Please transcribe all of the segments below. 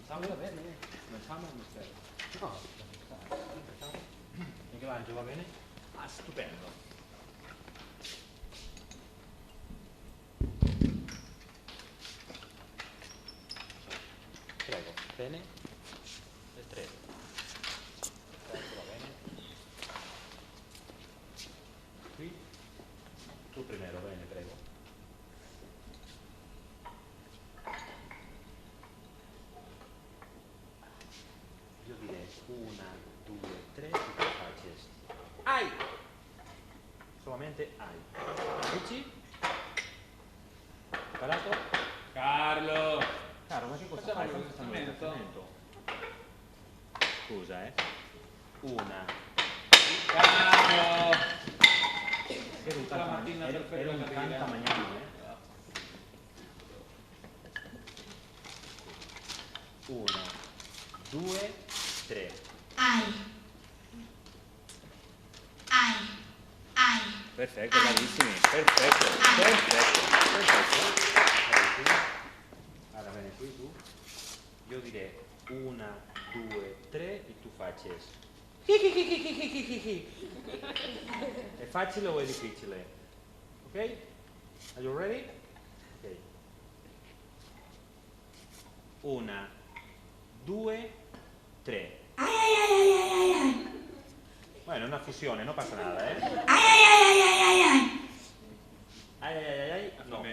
Va bene? Non facciamo un mistero? No, Michelangelo va bene? Ah, stupendo. Prego, bene? E 3. Va bene? Qui? Tu primero, bene, prego. Io direi 1, 2, 3 e poi faccio ai! Solamente ai. Dici? Parato? Carlo! Caro, ma che cosa fai? Questo strumento? Scusa, 1. Carlo! La mattina era un canta mañana, 1, 2, 3. Ai. Perfetto, bravissimi. Perfetto. Allora, bene, qui tu. Io direi 1, 2, 3 e tu facci. È facile o è difficile? Ok? Are you ready? Ok. 1, 2, 3. Bueno, è una fusione, non passa nada, Ai, no.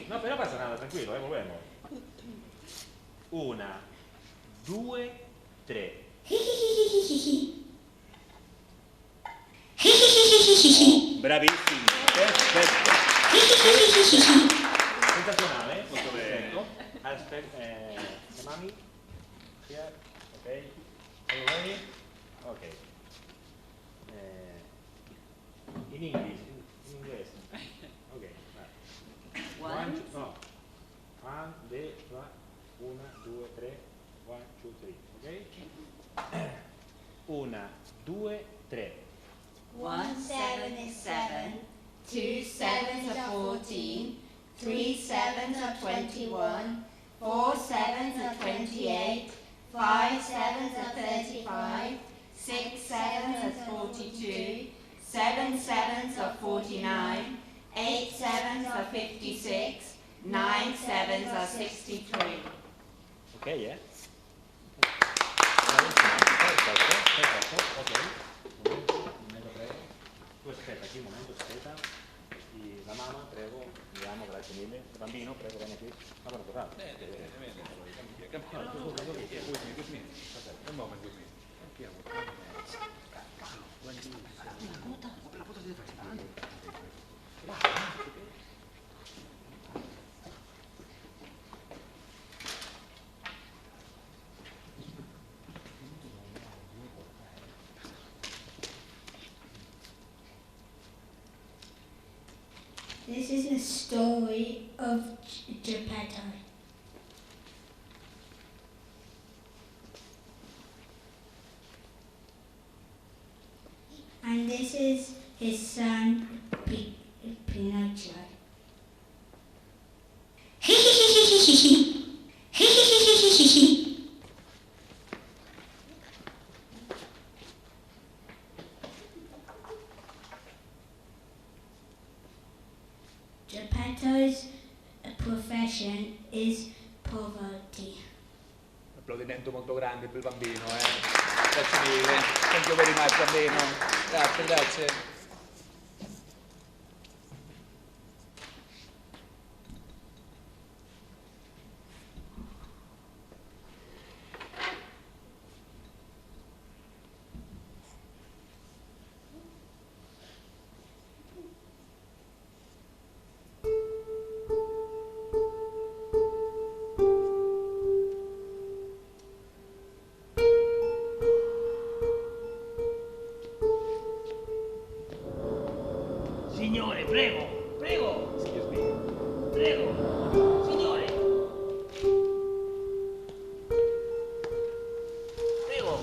No, però passa nada, tranquillo, volvemos. 1, 2, 3. Bravissimi. Perfetto. Sensazionale, Molto bene. Aspetta, mami. Here, ok. Are you ready? Ok. In English, in inglese. Ok, vai. One. No. 1, 2, 3. 1, 2, 3. Ok? 1, 2, 3. 1 7 is 7. 2 7s are 14. 3 7s are 21. 4 7s are 28. 5 7s are 35. 6 7s are 42. 7 7s are 49. 8 7s are 56. 9 7s are 63. Ok, Perfetto, ok. Momento, prego. Tu aspetta qui un momento, aspetta. La mamma, prego, andiamo, grazie mille. Il bambino, prego, vieni qui. Ma guarda, guarda. This is the story of Geppetto. And this is his son il Pinocchio. Geppetto's profession is poverty. Applaudimento molto grande per il bambino, Grazie mille. Thank you very much, bambino. Grazie, grazie. Signore, prego, prego, Excuse me. prego, signore. Prego.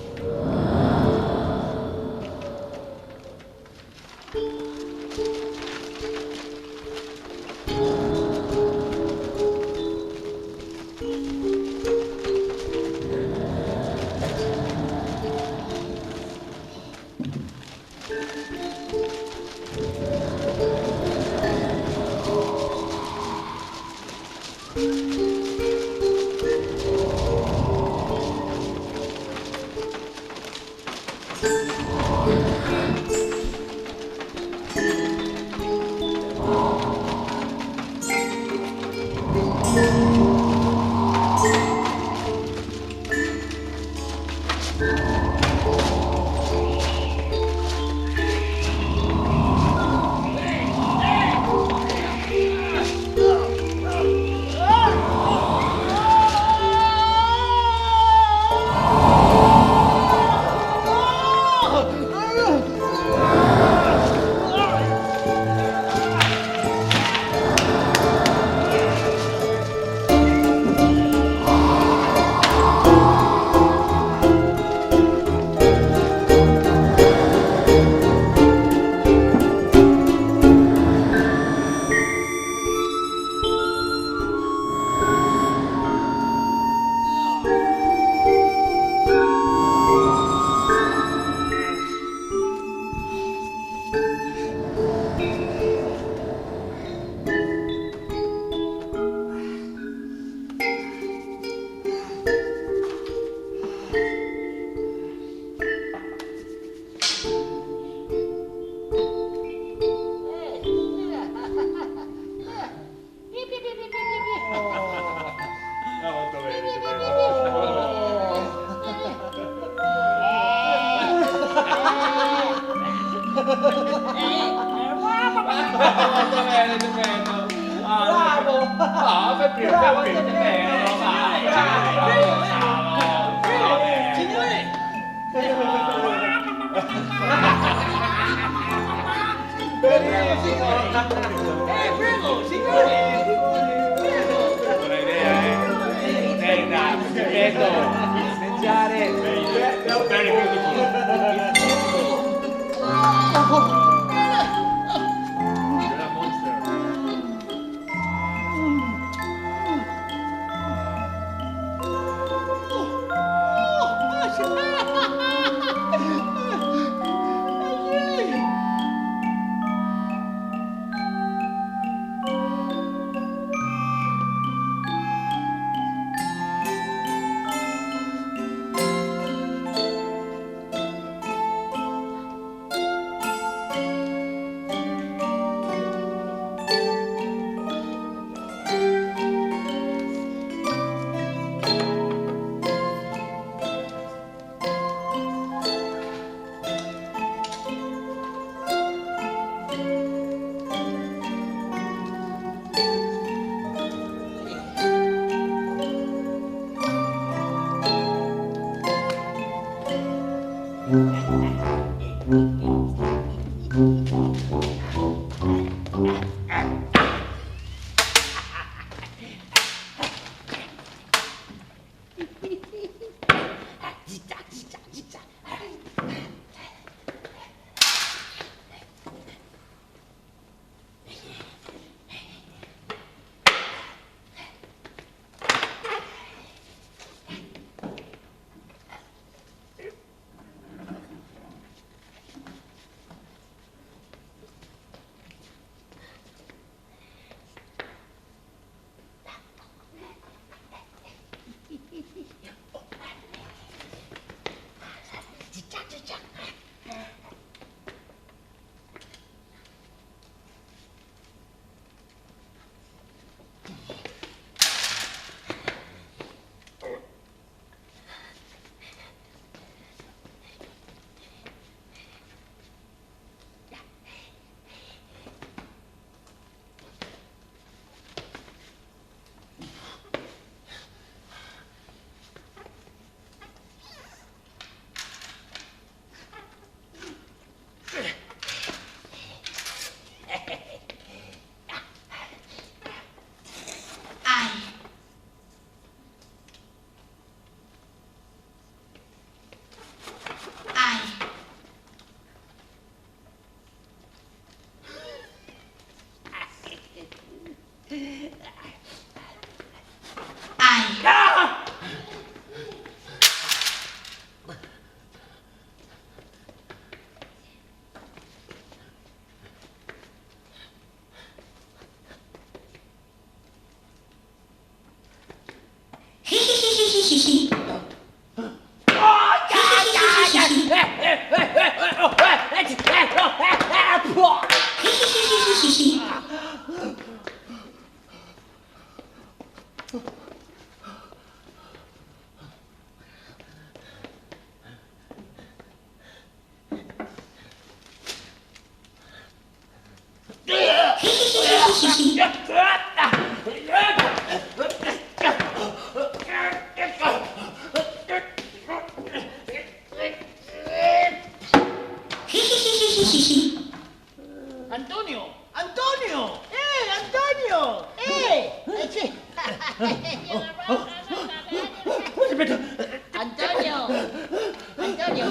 Molto bene, stupendo. Bravo! No, per primo, bravo, stupendo. Vai, bravo. Signore! Prego, signore! Buona idea, Merda, stupendo. Mangiare. Antonio! Antonio! Antonio! Sì! Antonio! Antonio!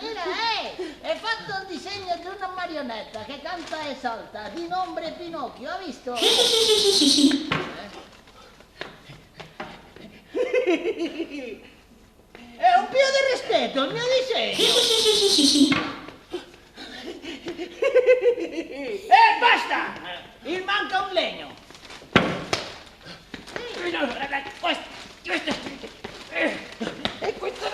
Mira! Hai fatto il disegno di una marionetta che canta e salta, di nombre Pinocchio, ha visto? È un più di rispetto, il mio disegno! Basta! Il manca un legno! E questo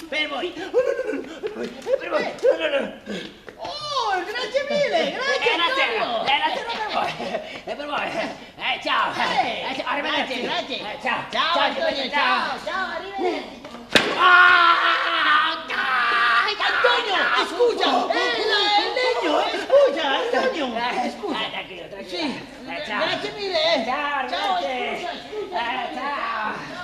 per voi! Per voi! Oh, grazie mille! Grazie per voi! È per voi! Ciao! Arrivederci! Grazie! Ciao Antonio! Ciao! Arrivederci! Antonio! Scusa! Il legno! Scusa! Antonio! Scusa! Tranquillo! Sì! Grazie mille! Ciao! Scusa! Ciao!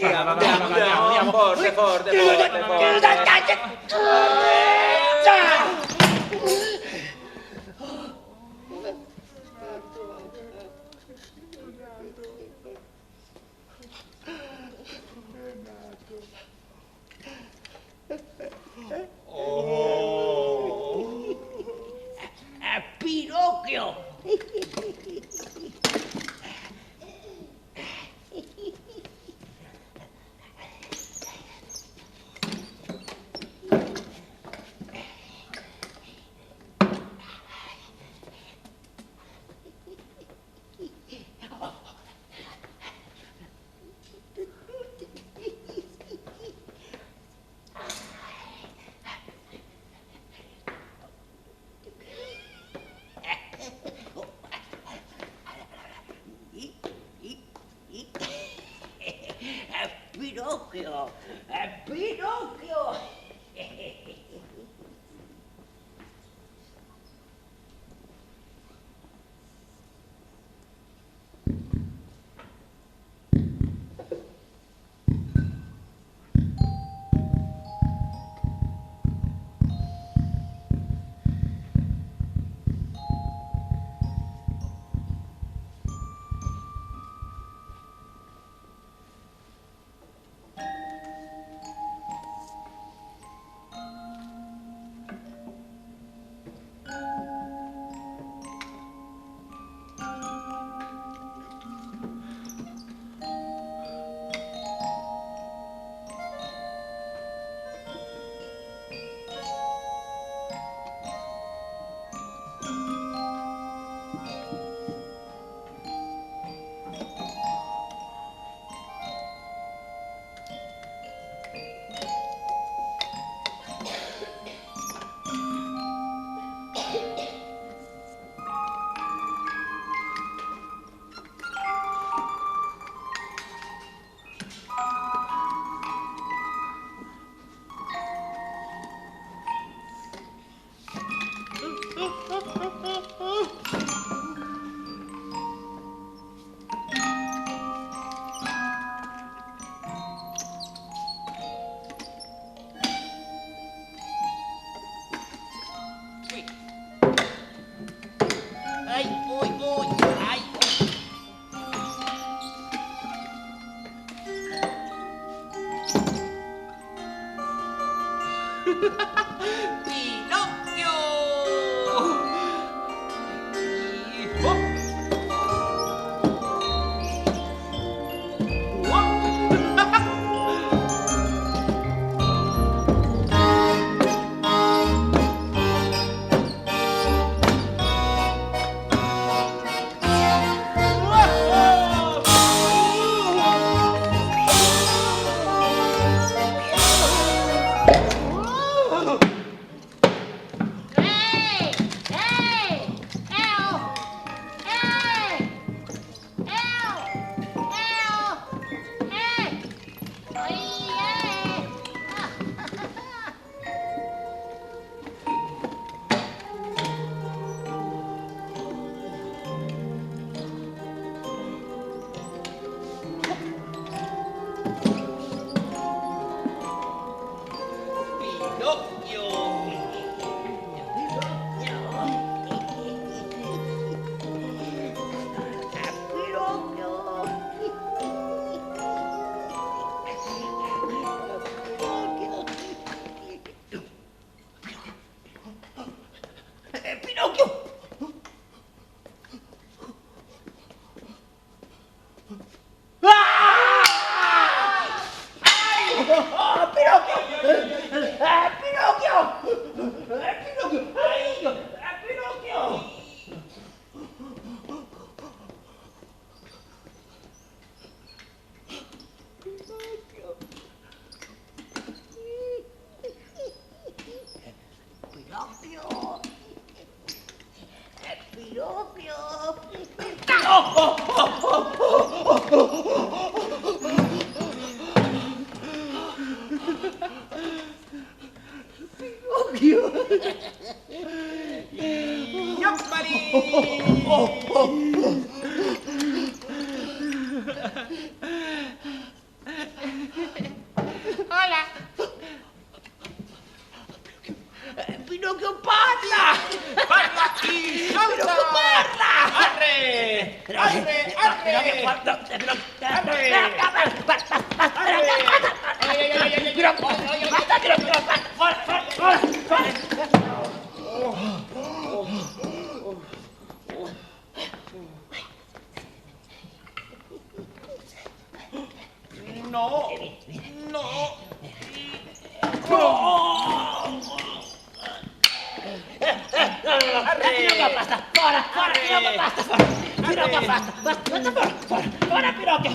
Andiamo, forte. Pinocchio! Pinocchio! Pinocchio! Hola. Pinocchio parla! Parla chi? Salta! Parla! Arre! Arre! Arre! No! No! Pinocchio, basta! Fuori! Pinocchio, basta! Pinocchio, basta! Fuori, Pinocchio!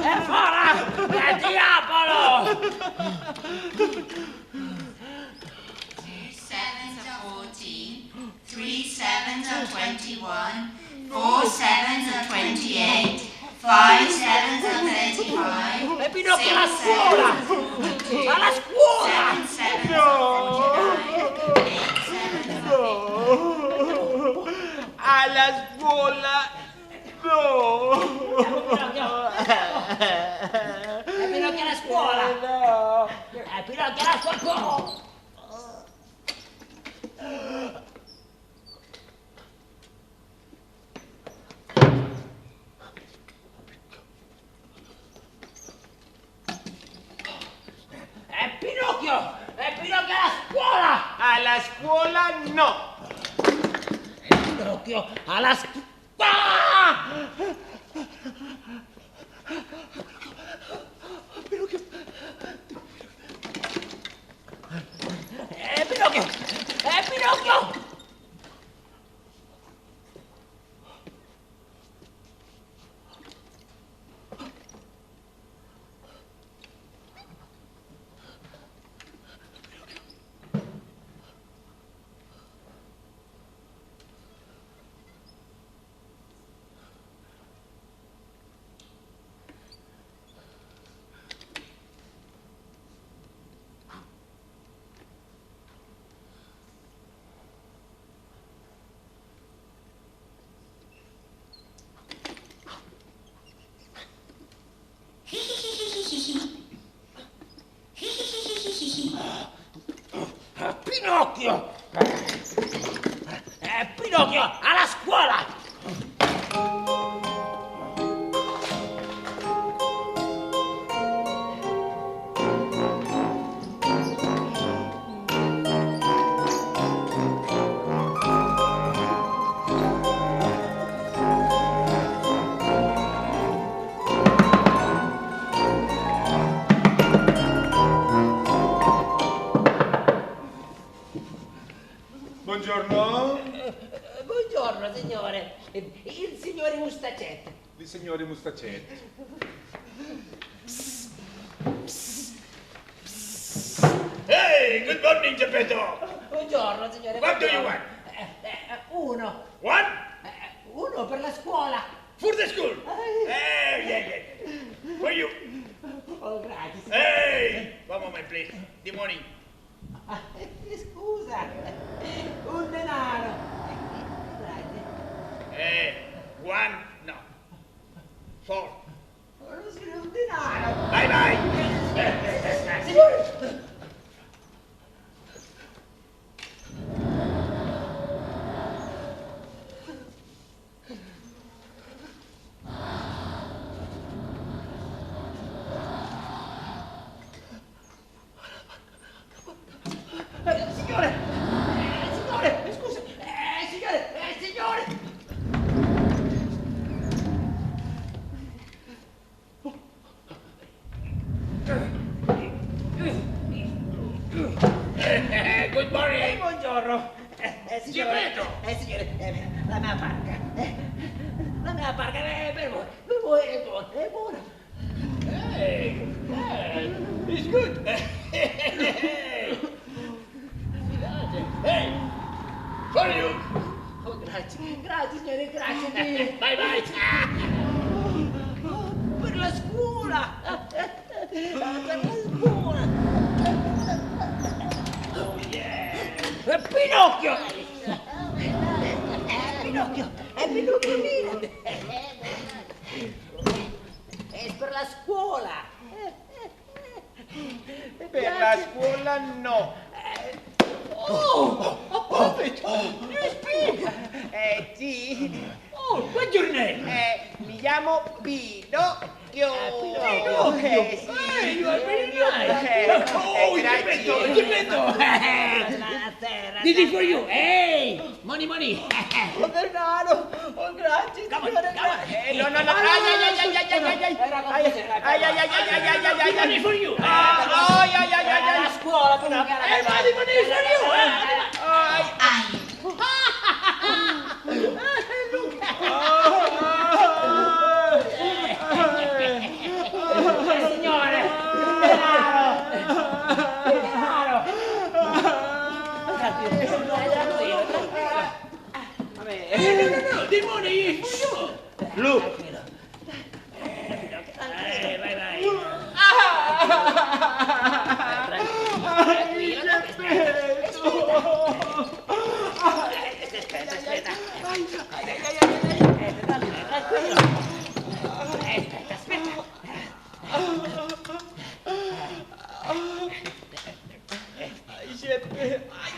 È fuori! È diavolo! 7s are 14, 3 7s are 21, 4 7s are 28, 5 7s are 35, E Pinocchio 6 alla scuola! 7s are 42, Alla scuola! 7 7s are 49, 8 7s are 50. Alla scuola! No! È Pinocchio alla scuola! È Pinocchio alla scuola! È Pinocchio! È Pinocchio alla scuola! Alla scuola no! È Pinocchio alla scuola! È Pinocchio! È Pinocchio! Pinocchio! È Pinocchio alla scuola! Buongiorno! Buongiorno, signore. Il signore Mustacetto. Il signore Mustacetti. Hey, good morning, Geppetto. Buongiorno, signore. What do you buongiorno. want? Uno. What? Uno per la scuola. For the school. Hey, yeah. For you. Oh, grazie. signore. Hey, one moment, please. The morning. Scusa. Un denaro. Grazie. Hey, one, no. 4. Non scrive un denaro. Bye bye. Signore. Signore, scusa, signore. Good morning. Buongiorno. Signore, Geppetto. signore, la mia barca. La mia barca è per voi, è buona. Hey, it's good. Hey, for you. Oh, grazie, signore, grazie mille. Bye bye. Per la scuola. Per la scuola. Oh yeah. Pinocchio! Pinocchio, mira! È per la scuola! Per la scuola no. Spiega! Sì. Oh, what's your name? Mi chiamo Pinocchio. Pinocchio. Sì. You are very nice! Oh, grazie. Geppetto! This is for you! Hey! Money! Oh, Bernardo, oh, grazie. Come on, signore, come on. grazie. No. Ai. Money for you! La scuola, tu non money for you. Signore! No, the money is for you! Look. Vai.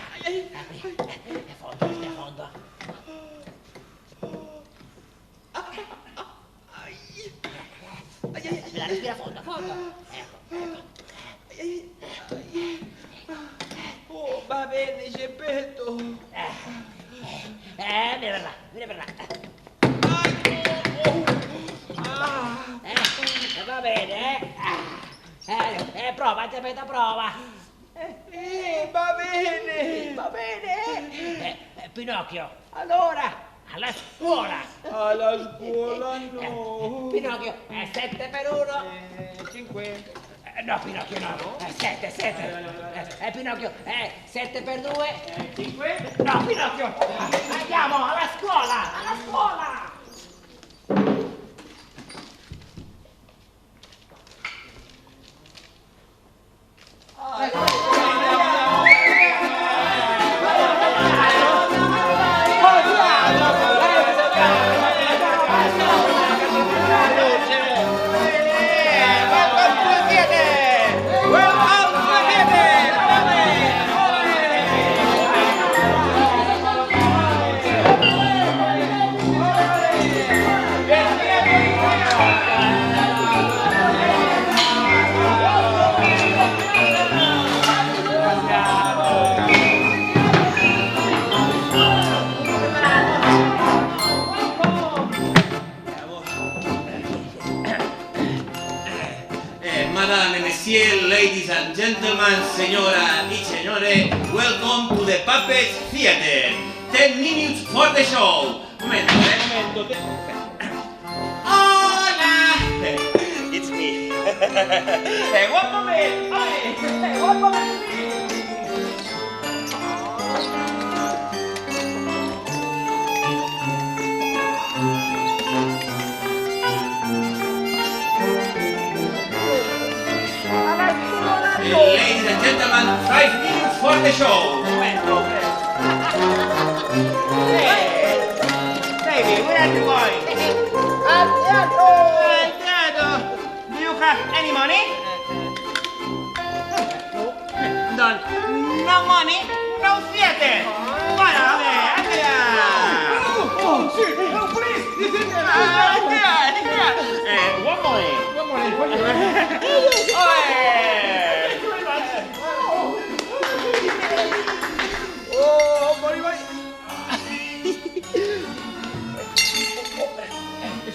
Fondo. Respira fondo. Ecco. Oh, va bene, Geppetto. Vieni per là. Va bene, prova, Geppetto, prova. Va bene. Pinocchio, Allora, alla scuola. alla scuola no. Pinocchio, 7 per 1. 5. No, Pinocchio no. 7. Pinocchio, 7 per 2. 5. No, Pinocchio. Andiamo alla scuola. Madame, Messieurs, ladies and gentlemen, señora y señores, welcome to the Puppet Theater. 10 minutes for the show. Momento. Hola! It's me. One moment. Ladies and gentlemen, 5 minutes for the show. Baby, where are you going? Al teatro. Do you have any money? No money, no theater. Bueno, a ver, one money for you.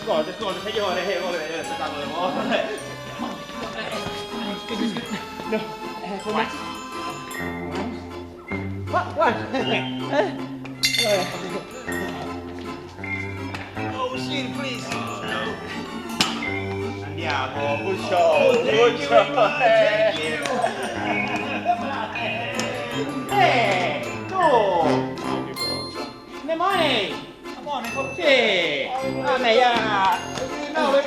Scusa, signore, volete spettacolo di moda. No, come? What? Oh, shit, please. Andiamo, good show. Thank you. Hey, tu! The money! Sì! A me, ya! No,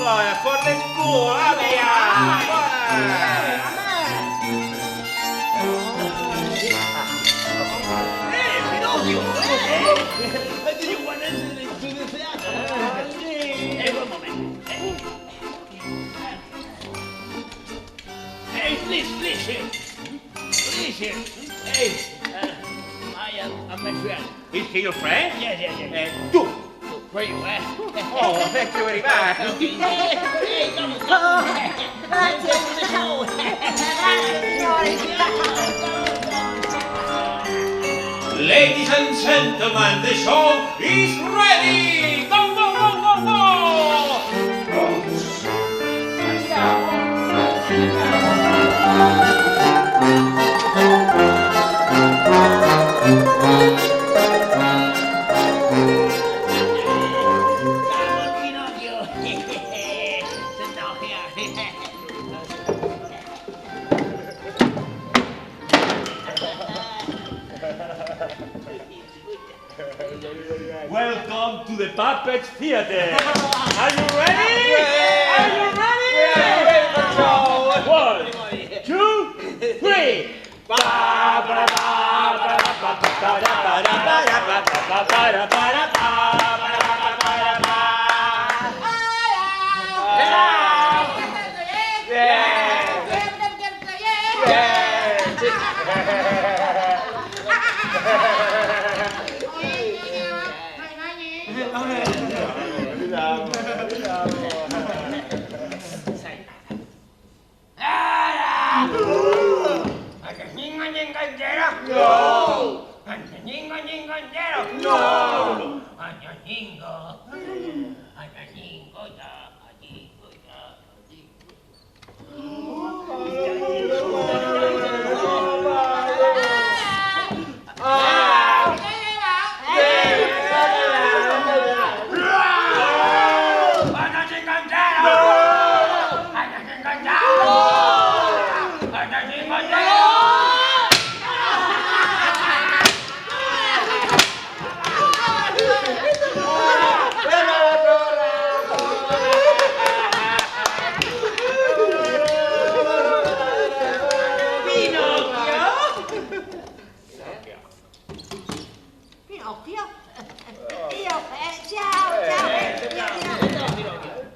For the school, via! Pinocchio! Do you want to do the theater? One moment. Hey, please here. Please here. Hey, I am my friend. Is he your friend? Yes. Tu! Where you at? Oh, thank you very much. Hey, come. Grazie, Ladies and gentlemen, the show is ready! Go! Welcome to the Puppet Theater. Are you ready? Are you ready? One, two, three.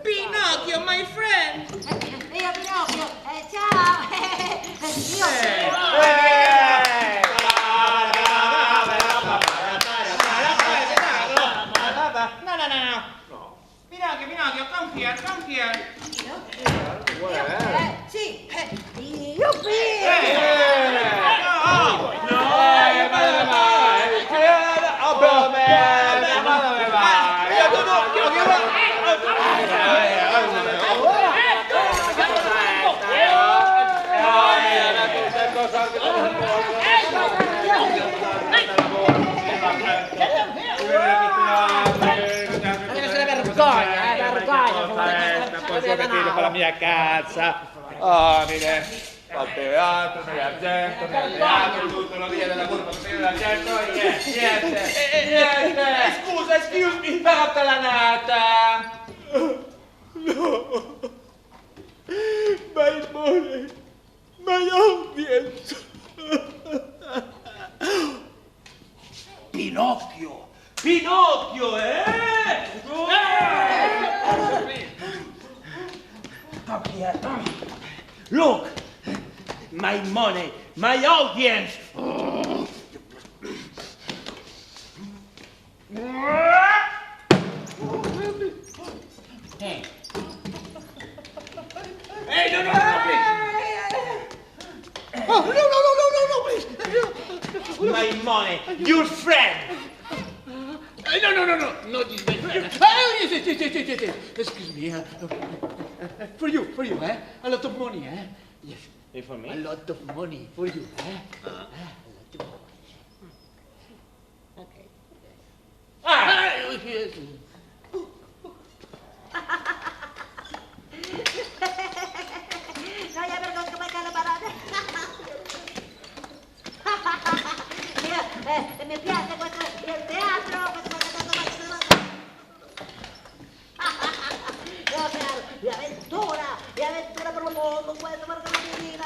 Pinocchio, my friend! Io Pinocchio, ciao! No. Pinocchio, come here. Sì, Yuppie! Posso con la mia cazza. Oh, mire. Al teatro, nell'argento, nel teatro, tutto la via della curva, nell'argento, niente. Scusa, excuse me, fatta la nata. No. My money, my audience. Pinocchio, eh? Come here. Look, my money, my audience. Hey, no, please! Oh, no, please! My money, your friend. No, not this my friend. Yes. Excuse me. For you, eh? A lot of money, eh? Yes. And for me? A lot of money for you, eh? A lot of money. Okay. Yes. No, ya vergogna come calabarate. Mi piace questo il teatro. e avventura per il mondo, questo per la mattina,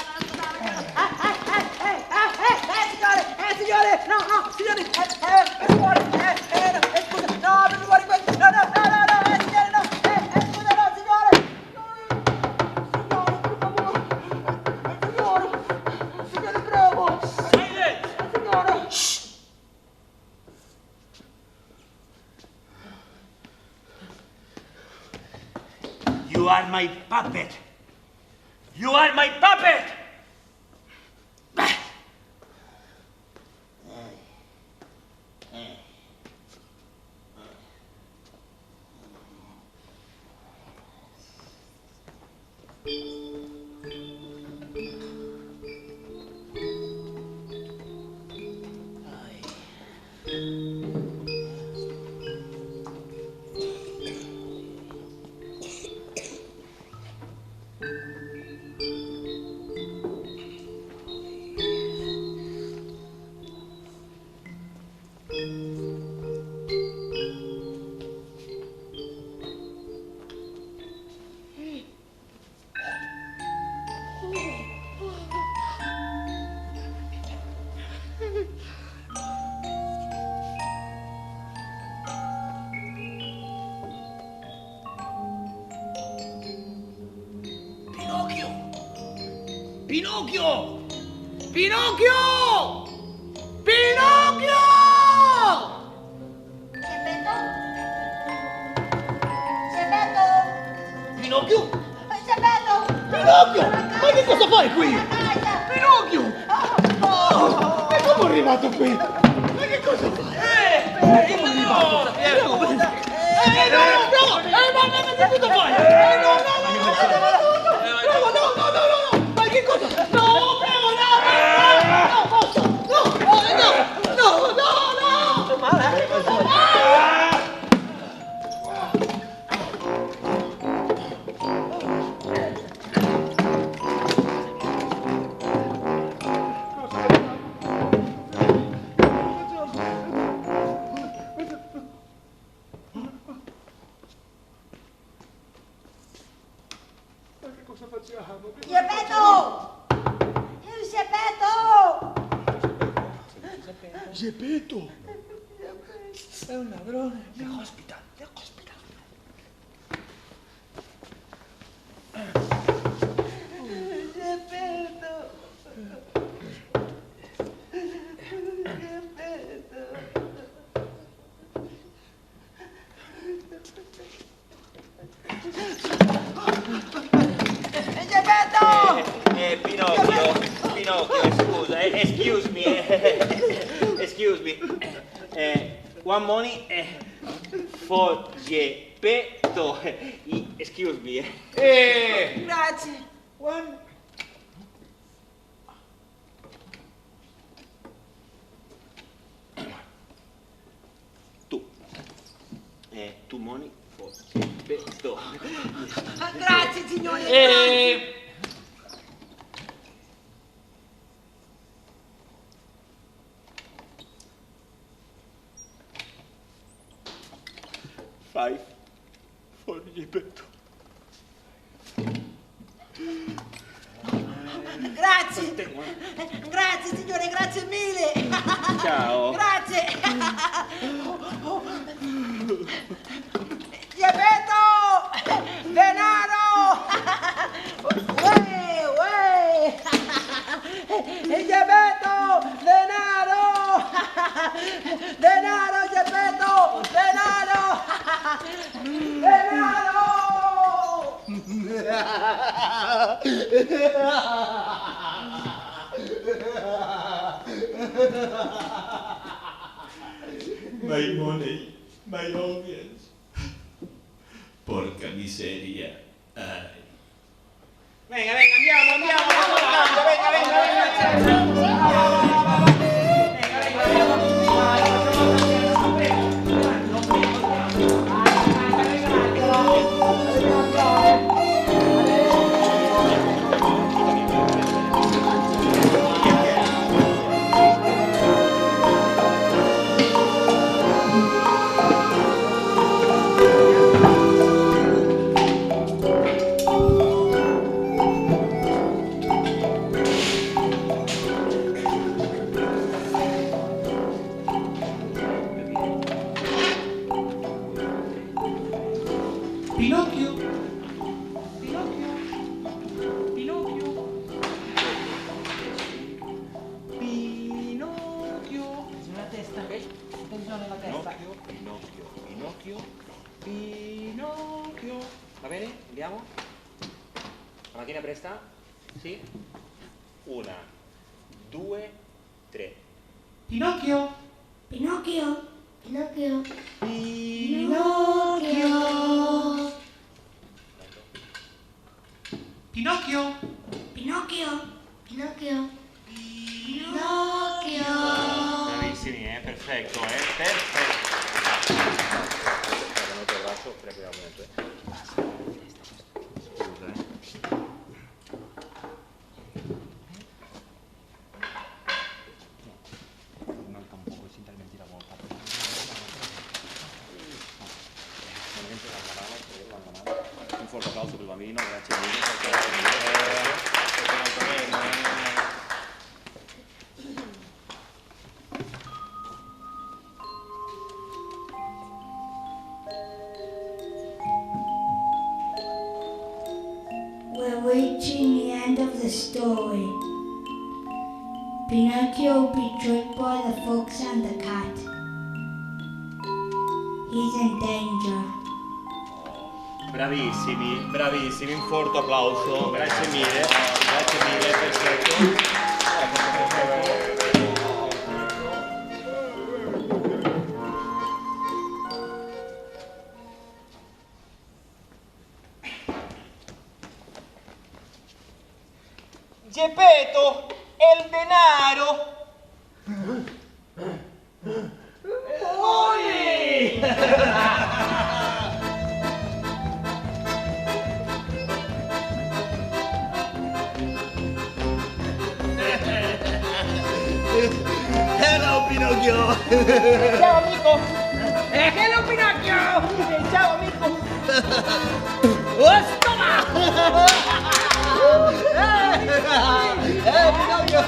signore, no, signore, fuori, scusa, no, per fuori questo, no, signore, no, scusa, no, signore, per favore, signore, prego, signore. You are my puppet. You are my puppet. Pinocchio! Pinocchio! Pinocchio! Geppetto? Geppetto? Pinocchio? Geppetto? Pinocchio! Ma che cosa fai qui? Pinocchio! Oh, e come è arrivato qui? Ma che cosa fai? Ma che cosa fai? Ma che cosa? No, prego, no! Geppetto! È un ladrone. Ti ospita. Pinocchio, scusa, excuse me. One money for Geppetto. Excuse me. Grazie. One. Two money for Geppetto. Grazie, signore. Five for Geppetto. Grazie signore, grazie mille. Ciao. Grazie. Geppetto, denaro. Uè. Geppetto, denaro. Denaro, Geppetto, denaro. My money, my audience. Porca miseria. Ai. Venga, andiamo. Pinocchio. Pinocchio. Pinocchio. Pinocchio. Sulla testa. Attenzione alla testa. Pinocchio. Va bene? Andiamo? La mattina presta? Sì? 1, 2, 3. Pinocchio. Pinocchio. Pinocchio. Pinocchio. Pinocchio. Pinocchio. Pinocchio. Pinocchio. Bravissimi, perfetto, perfetto. Guarda, metto il braccio, prego, scusa, manca un po' questi interventi la volta. Un forte applauso per il bambino, grazie mille. We're reaching the end of the story. Pinocchio will be tricked by the fox and the cat. He's in danger. Bravissimi, bravissimi, un forte applauso, grazie mille, perfetto. Geppetto, el denaro. Hello, Pinocchio! Ciao amico. Hello Pinocchio. Ciao amico. Ostoma. Pinocchio!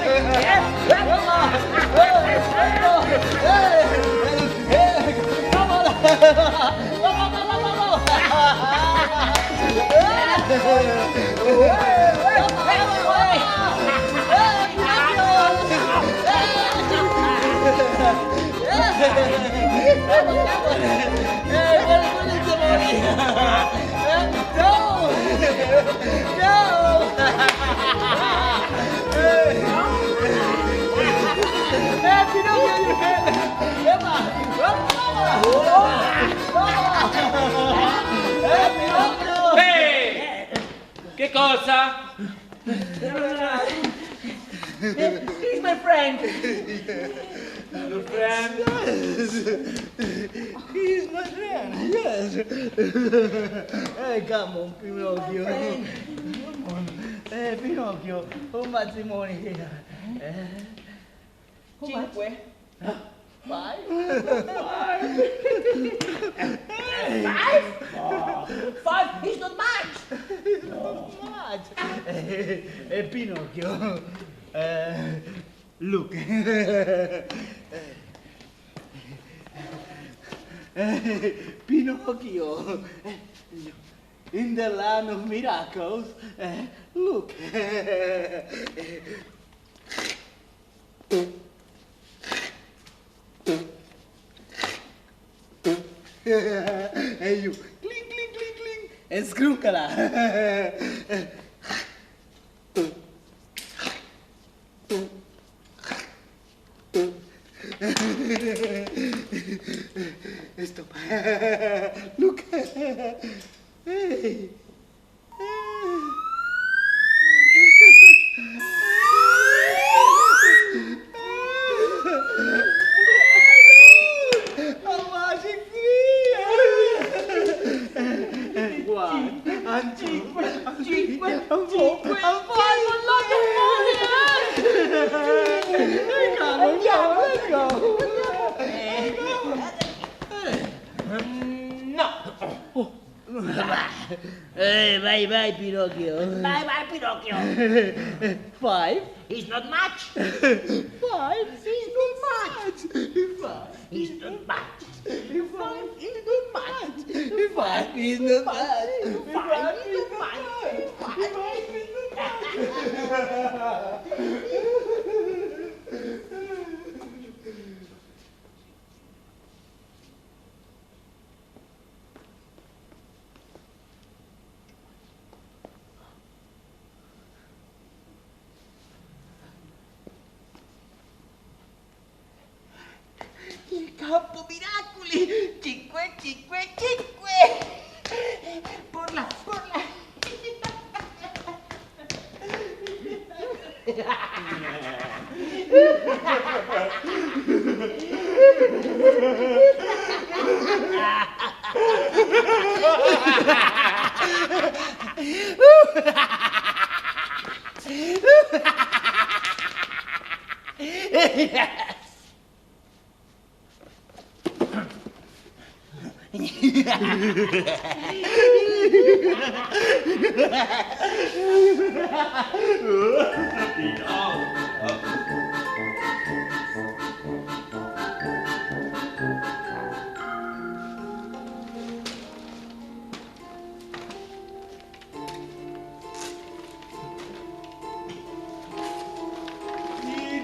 Che cosa? He's my friend. Your friend? He's my friend, yes. Hey, come on, Pinocchio. Come on. Hey, Pinocchio, how much money here? Cinque. Five? Five is not much. Not much. Hey, Pinocchio. Look. Pinocchio. In the land of miracles, look. Hey, you. Cling, cling, cling, cling. And scruncala. Stop. Look. Hey. A magic tree. One, and two, and three, and four, and five, and lots of money. Come on, let's go. No. Vai, Pinocchio. Vai, Pinocchio. 5. It's not much. 5. It's not much. 5. It's not much. 5 is not much. 5 is not much. 5 is Il campo miracoli. 5, 5, 5. Porla.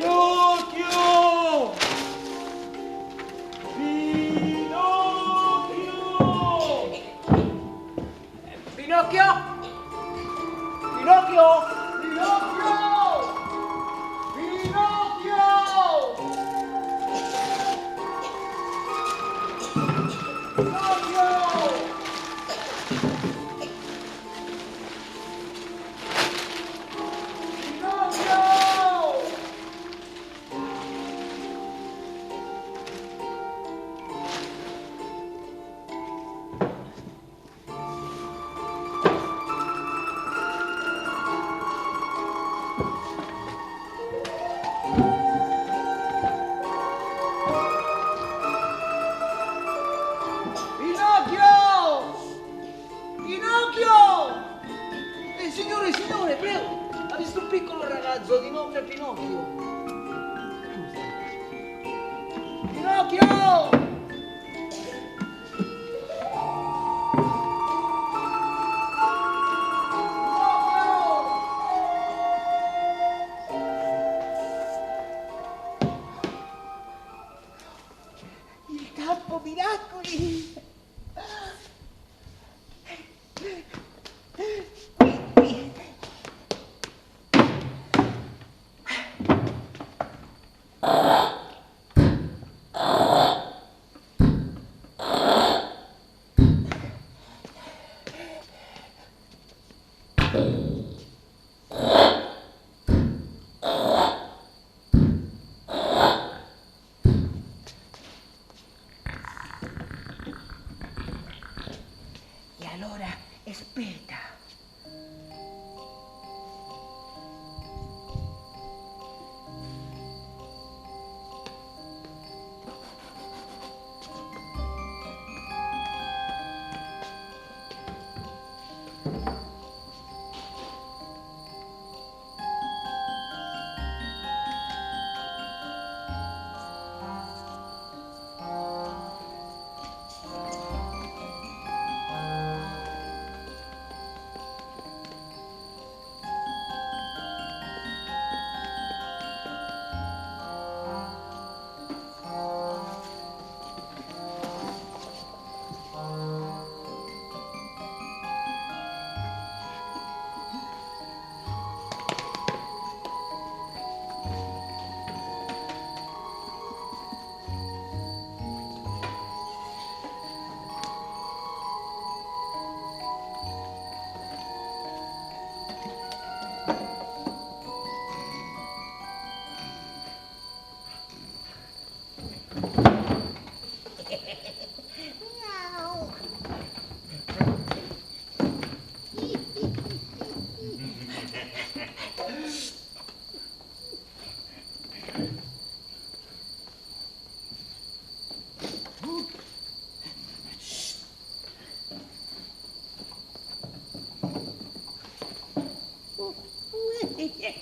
Pinocchio! Pinocchio! Pinocchio! Pinocchio! Pinocchio! Signore, prego, ha visto un piccolo ragazzo di nome Pinocchio. Pinocchio! Il campo miracoli. E allora aspetta.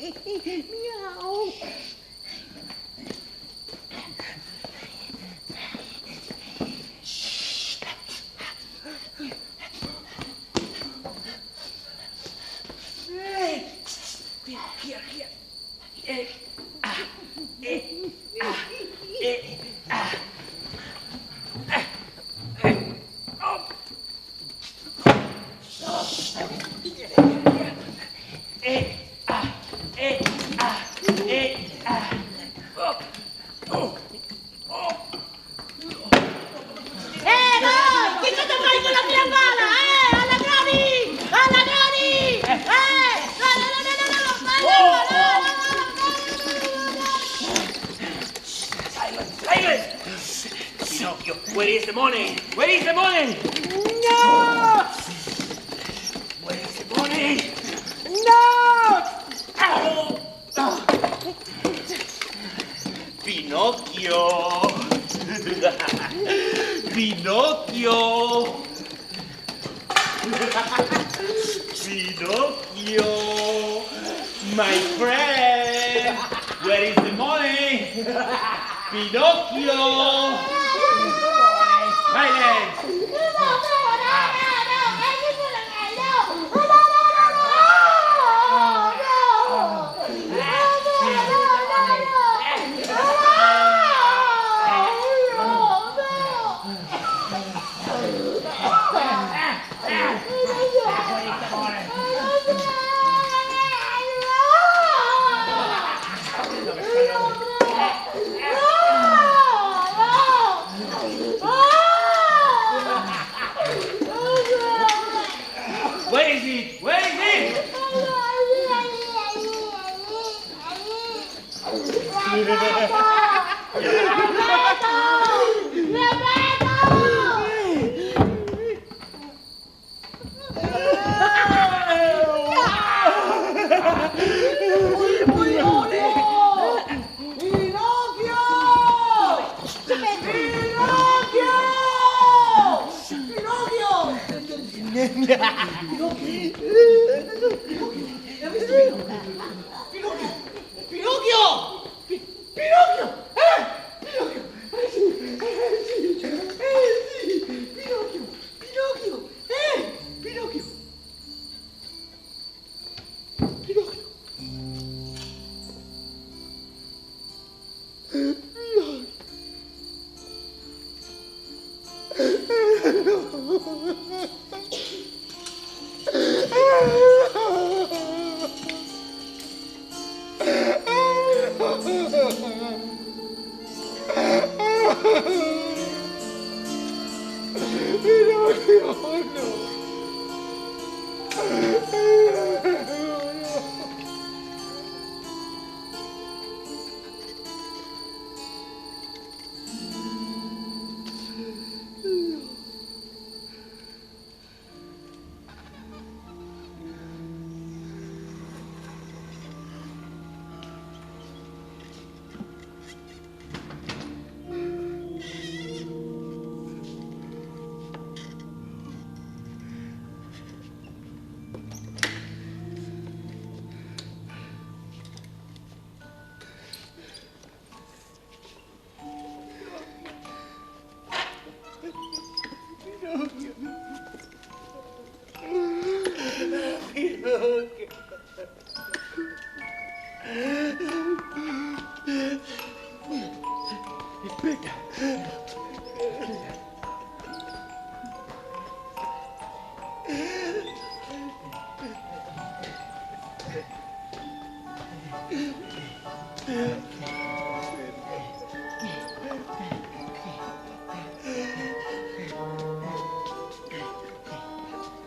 Miau. Chi se ne vai con la mia pala? Alla Grani! Alla Grani! Silence! Pinocchio, where is the money? Where is the money? No! Where is the money? No! Pinocchio! Pinocchio! Pinocchio! My friend! Where is the money? Pinocchio! Silence! Where is it? Where is it?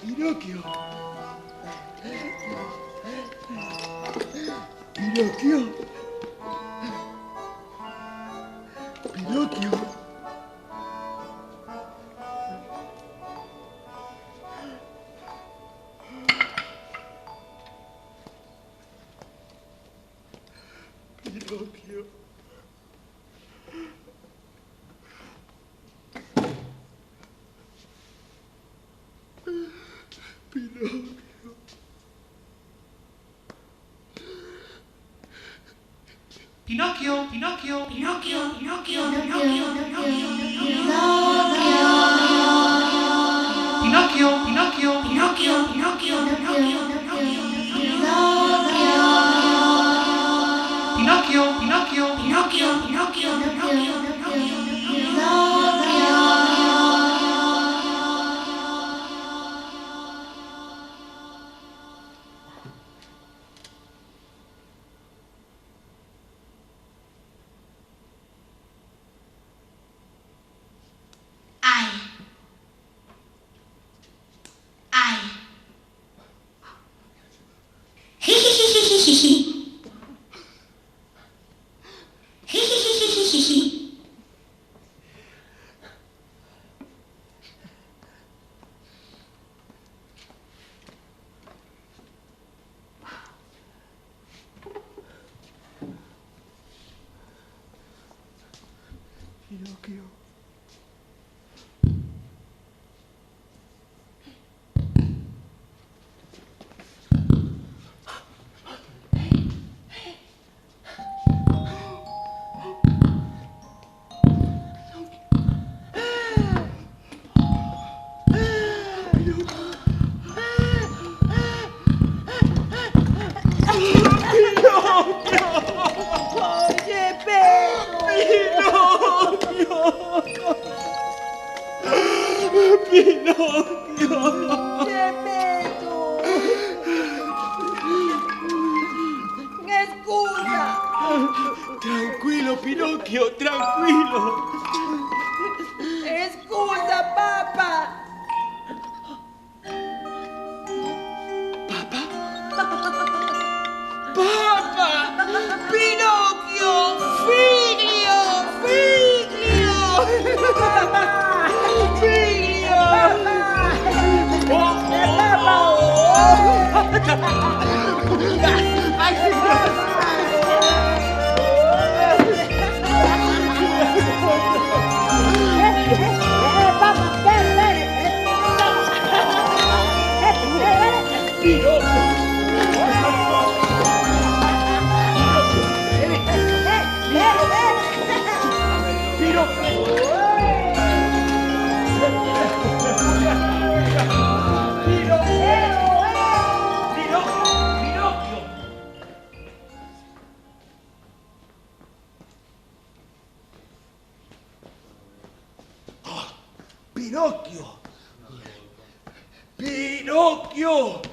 Pinocchio. Pinocchio. Pinocchio. Pinocchio. Pinocchio. Pinocchio, Pinocchio, Pinocchio, Pinocchio, Pinocchio, Pinocchio, Pinocchio, Pinocchio, Pinocchio, Pinocchio, Pinocchio, Pinocchio, Pinocchio, Tranquillo, Pinocchio, tranquillo. Scusa, papà. Papà! Pinocchio! Figlio! Figlio! Figlio! Pinocchio! Pinocchio!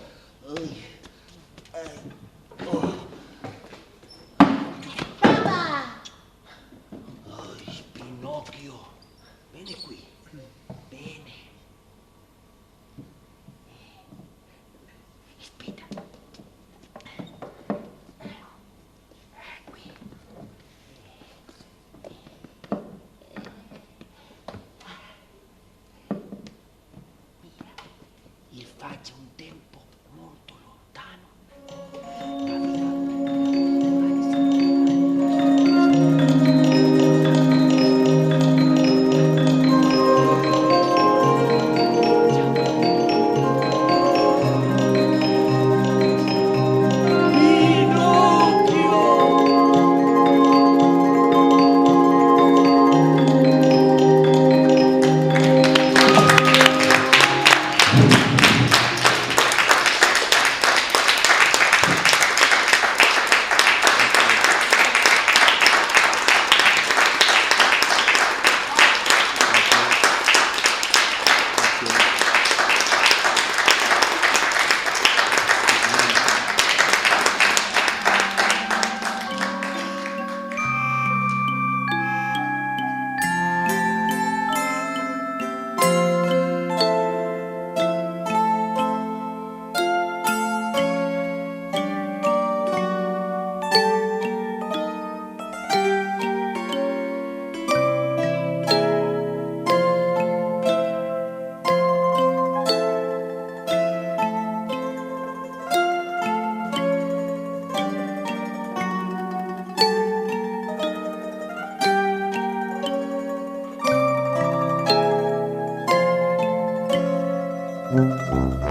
Pinocchio! Vieni qui. Bene. Aspetta. Qui. Gli faccia un tempo molto lontano. Thank you.